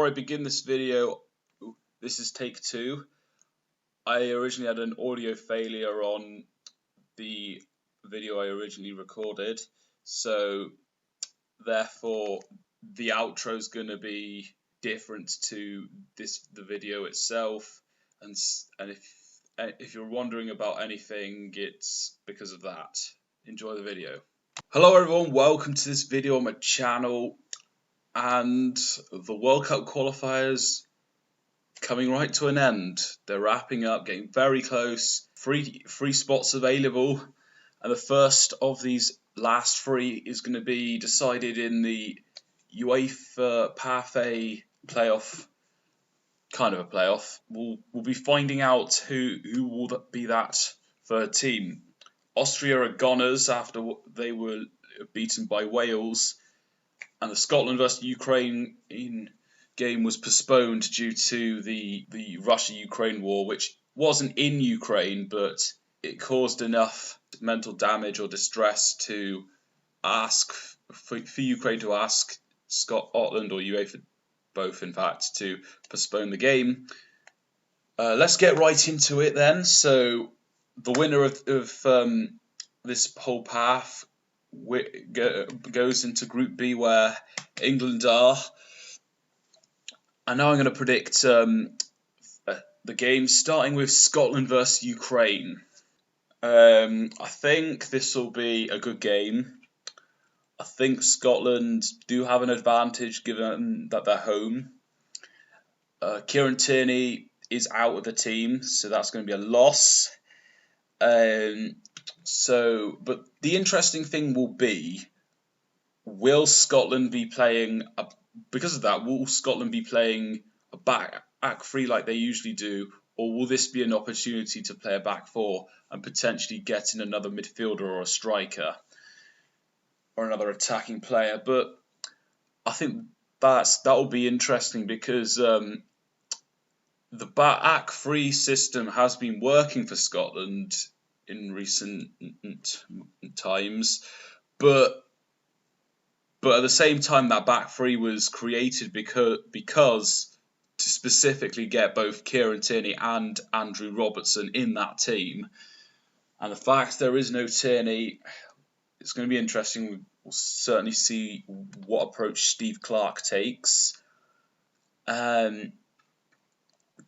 Before I begin this video, this is take two. I originally had an audio failure on the video I originally recorded, so therefore the outro is going to be different to the video itself, and if you're wondering about anything, it's because of that. Enjoy the video. Hello everyone, welcome to this video on my channel. And the World Cup qualifiers coming right to an end. They're wrapping up, getting very close. Three spots available, and the first of these last three is going to be decided in the UEFA Path A playoff, kind of a playoff. We'll be finding out who will be that third team. Austria are goners after they were beaten by Wales. And the Scotland versus Ukraine game was postponed due to the Russia-Ukraine war, which wasn't in Ukraine, but it caused enough mental damage or distress to ask for Ukraine to ask Scotland, or UEFA, both in fact, to postpone the game. Let's get right into it then. So the winner of this whole path goes into Group B, where England are. And now I'm going to predict the game, starting with Scotland versus Ukraine. I think this will be a good game. I think Scotland do have an advantage given that they're home. Kieran Tierney is out of the team, so that's going to be a loss. But the interesting thing will be, will Scotland be playing because of that? Will Scotland be playing a back three like they usually do, or will this be an opportunity to play a back four and potentially get in another midfielder or a striker or another attacking player? But I think that will be interesting because the back three system has been working for Scotland in recent times, but at the same time, that back three was created because to specifically get both Kieran Tierney and Andrew Robertson in that team. And the fact there is no Tierney, it's going to be interesting. We'll certainly see what approach Steve Clarke takes.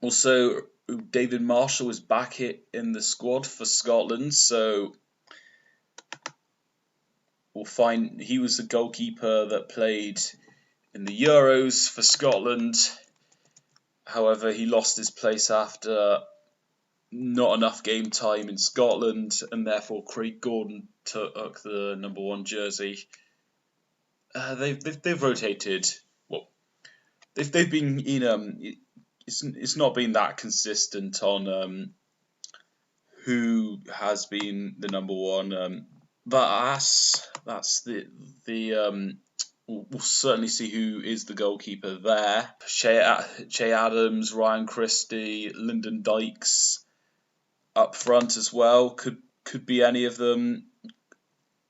Also, David Marshall is back in the squad for Scotland, so we'll find he was the goalkeeper that played in the Euros for Scotland. However, he lost his place after not enough game time in Scotland, and therefore Craig Gordon took the number 1 jersey. They've rotated. Well, they've been it's not been that consistent on who has been the number 1. But that's we'll certainly see who is the goalkeeper there. Che Adams, Ryan Christie, Lyndon Dykes up front as well. Could be any of them.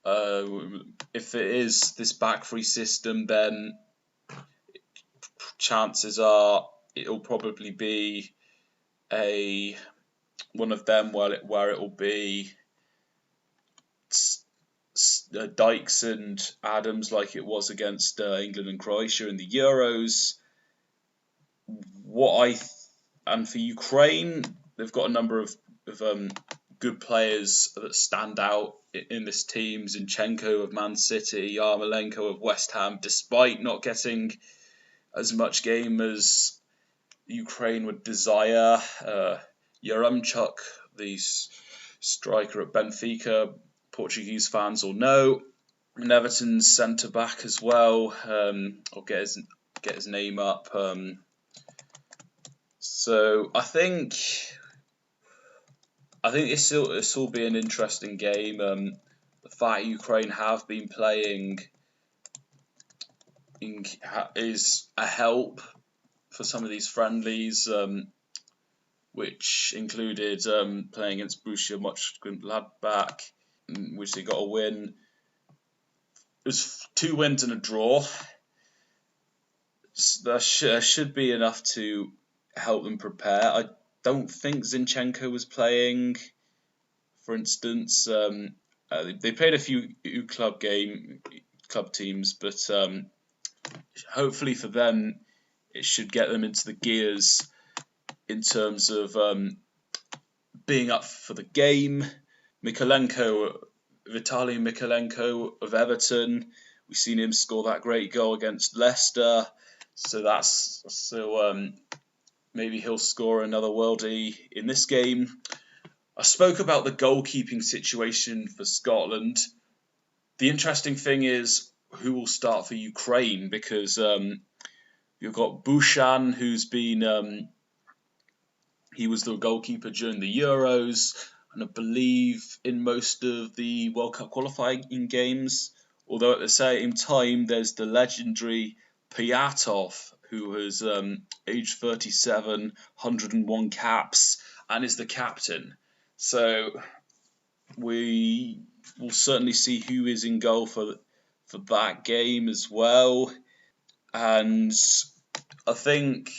If it is this back three system, then chances are it'll probably be one of them where it will be Dykes and Adams, like it was against England and Croatia in the Euros. And for Ukraine, they've got a number of good players that stand out in this team. Zinchenko of Man City, Yarmolenko of West Ham, despite not getting as much game as Ukraine would desire. Yaremchuk, the striker at Benfica, Portuguese fans will know, and Everton's centre back as well. I'll get his name up. So I think this will be an interesting game. The fact Ukraine have been playing is a help for some of these friendlies, which included playing against Borussia Mönchengladbach, which they got a win. It was 2 wins and a draw. there should be enough to help them prepare. I don't think Zinchenko was playing, for instance. They played a few club teams, but hopefully for them, it should get them into the gears in terms of being up for the game. Vitaly Mykolenko of Everton, we've seen him score that great goal against Leicester, so maybe he'll score another worldie in this game. I spoke about the goalkeeping situation for Scotland. The interesting thing is who will start for Ukraine, because you've got Bushan, who's been he was the goalkeeper during the Euros, and I believe in most of the World Cup qualifying games. Although at the same time, there's the legendary Pyatov, who is age 37, 101 caps, and is the captain. So we will certainly see who is in goal for that game as well. And I think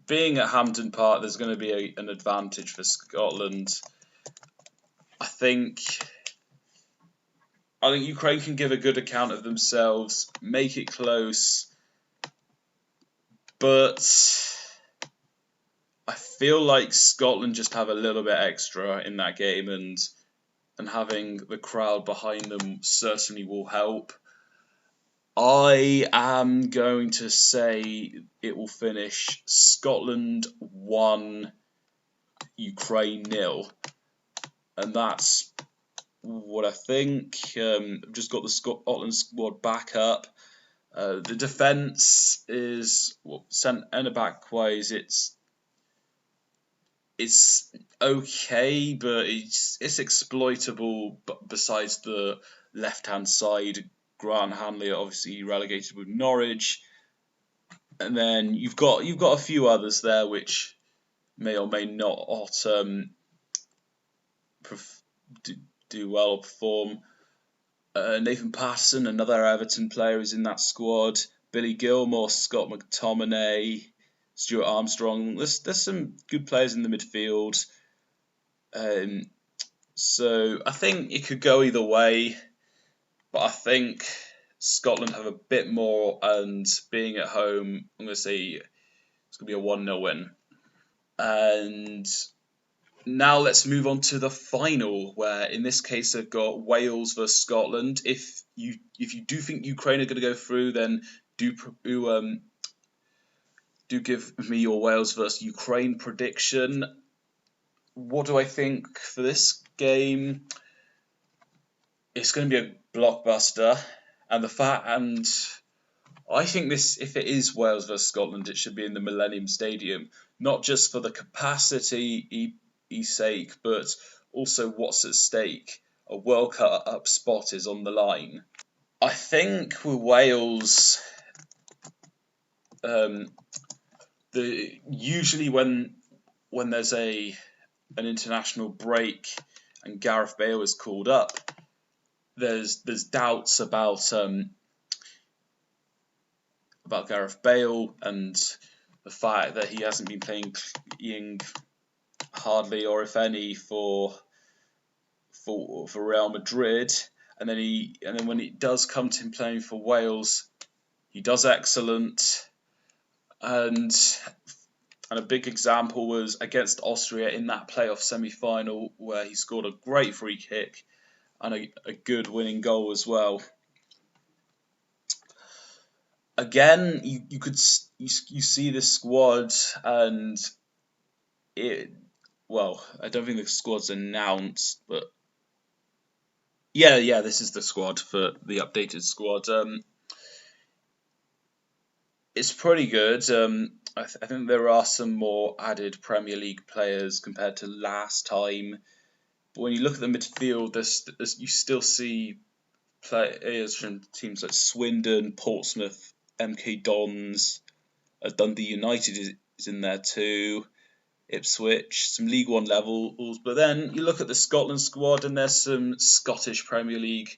being at Hampden Park, there's going to be an advantage for Scotland. I think Ukraine can give a good account of themselves, make it close, but I feel like Scotland just have a little bit extra in that game, and having the crowd behind them certainly will help. I am going to say it will finish Scotland 1, Ukraine 0, and that's what I think. I've just got the Scotland squad back up. The defence is centre back wise, it's okay, but it's exploitable. But besides the left hand side, Grant Hanley are obviously relegated with Norwich, and then you've got a few others there which may or may not do well or perform. Nathan Patterson, another Everton player, is in that squad. Billy Gilmore, Scott McTominay, Stuart Armstrong. There's some good players in the midfield. So I think it could go either way, but I think Scotland have a bit more, and being at home, I'm going to say it's going to be a 1-0 win. And now let's move on to the final, where in this case I've got Wales versus Scotland. If you do think Ukraine are going to go through, then do give me your Wales versus Ukraine prediction. What do I think for this game? It's going to be a blockbuster, and I think this, if it is Wales versus Scotland, it should be in the Millennium Stadium, not just for the capacity sake, but also what's at stake. A World Cup spot is on the line. I think with Wales, usually when there's an international break and Gareth Bale is called up, there's doubts about Gareth Bale and the fact that he hasn't been playing hardly or if any for Real Madrid, and then when it does come to him playing for Wales, he does excellent. And a big example was against Austria in that playoff semi-final, where he scored a great free kick and a good winning goal as well. Again, you see this squad, and I don't think the squad's announced, but yeah, this is the squad for the updated squad. It's pretty good. I think there are some more added Premier League players compared to last time. But when you look at the midfield, you still see players from teams like Swindon, Portsmouth, MK Dons, Dundee United is in there too, Ipswich, some League One levels. But then you look at the Scotland squad, and there's some Scottish Premier League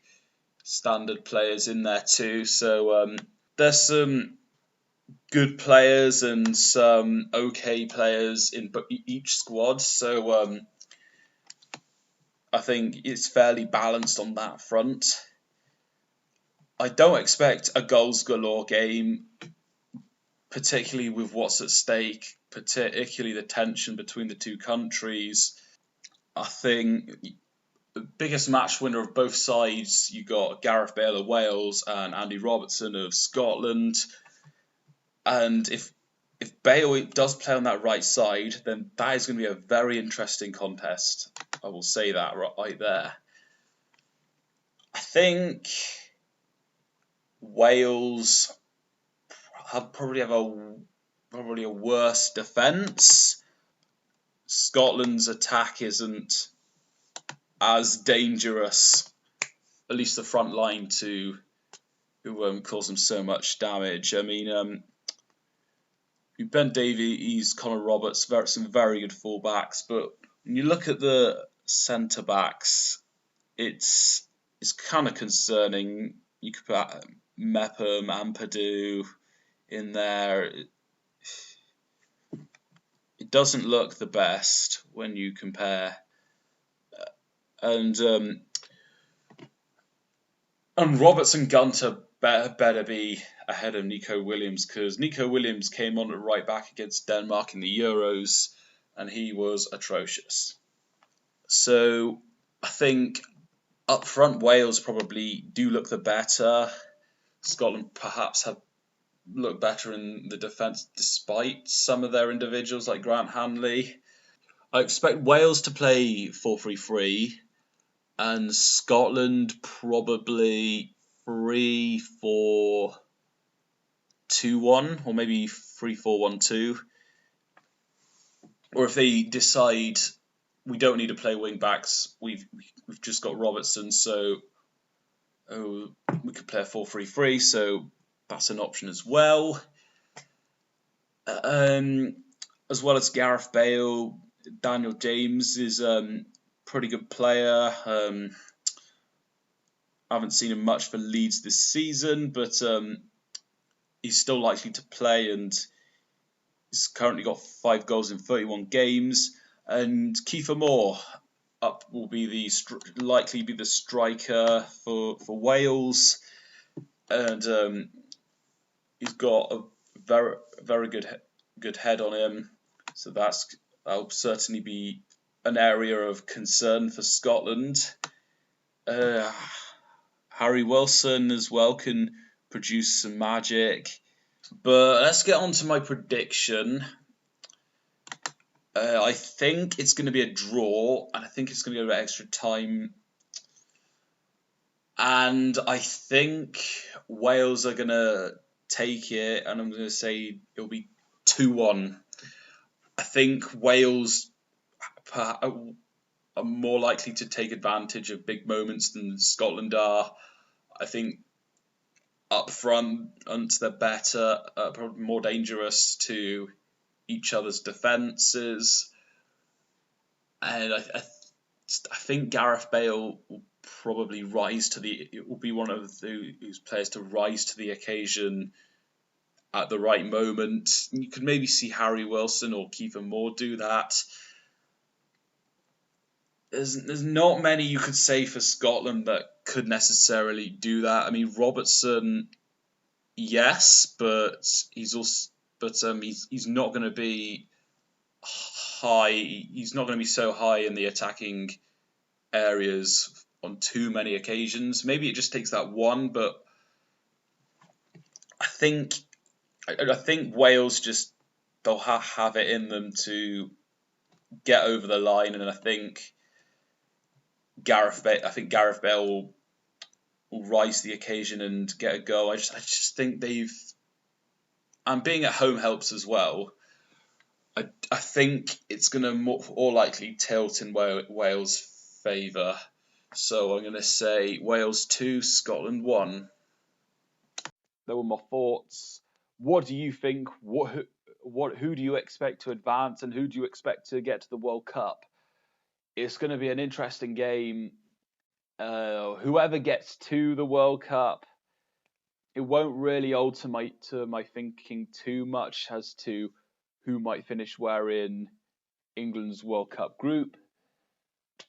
standard players in there too. So there's some good players and some okay players in each squad. So I think it's fairly balanced on that front. I don't expect a goals galore game, particularly with what's at stake, particularly the tension between the two countries. I think the biggest match winner of both sides, you got Gareth Bale of Wales and Andy Robertson of Scotland. And if Bale does play on that right side, then that is going to be a very interesting contest. I will say that right there. I think Wales probably have a worse defence. Scotland's attack isn't as dangerous, at least the front line, to who cause them so much damage. I mean, Ben Davies, Connor Roberts, some very good fullbacks, but when you look at the centre backs, it's kind of concerning. You could put Mepham and Padu in there. It doesn't look the best when you compare, and Roberts and Gunter better be ahead of Nico Williams, because Nico Williams came on at right back against Denmark in the Euros and he was atrocious. So I think up front Wales probably do look the better. Scotland perhaps have looked better in the defence despite some of their individuals like Grant Hanley. I expect Wales to play 4-3-3 and Scotland probably 3-4-2-1 or maybe 3-4-1-2. Or if they decide we don't need to play wing backs, we've just got Robertson, so we could play a 4-3-3, so that's an option as well. As well as Gareth Bale, Daniel James is pretty good player. I haven't seen him much for Leeds this season, but he's still likely to play, and he's currently got 5 goals in 31 games. And Kiefer Moore will be likely be the striker for Wales, and he's got a very good head on him, so that'll certainly be an area of concern for Scotland. Harry Wilson as well can produce some magic. But let's get on to my prediction. I think it's going to be a draw, and I think it's going to go to extra time. And I think Wales are going to take it, and I'm going to say it'll be 2-1. I think Wales are more likely to take advantage of big moments than Scotland are. I think up front, they're better, probably more dangerous to each other's defences. And I think Gareth Bale will probably it will be one of those players to rise to the occasion at the right moment. You could maybe see Harry Wilson or Kiefer Moore do that. There's not many you could say for Scotland that could necessarily do that. I mean, Robertson, yes, but he's not going to be high. He's not going to be so high in the attacking areas on too many occasions. Maybe it just takes that one, but I think Wales they'll have it in them to get over the line, and I think Gareth Bale will rise to the occasion and get a goal. I just think and being at home helps as well. I think it's going to more likely tilt in Wales' favour. So I'm going to say Wales 2, Scotland 1. There were my thoughts. What do you think? Who do you expect to advance, and who do you expect to get to the World Cup? It's going to be an interesting game. Whoever gets to the World Cup, it won't really alter my thinking too much as to who might finish where in England's World Cup group,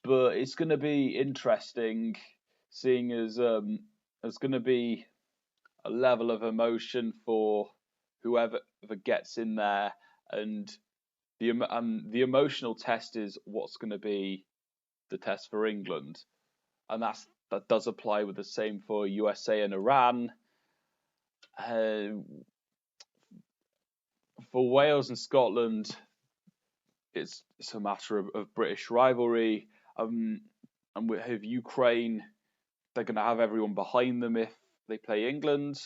but it's going to be interesting, seeing as there's going to be a level of emotion for whoever gets in there, and the emotional test is what's going to be the test for England, and that does apply with the same for USA and Iran. For Wales and Scotland, it's a matter of British rivalry. And with Ukraine, they're going to have everyone behind them if they play England.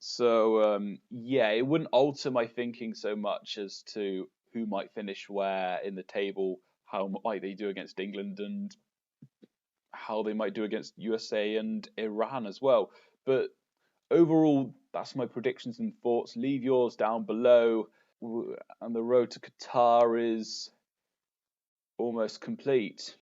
So yeah, it wouldn't alter my thinking so much as to who might finish where in the table, how might they do against England, and how they might do against USA and Iran as well. But overall, that's my predictions and thoughts. Leave yours down below. And the road to Qatar is almost complete.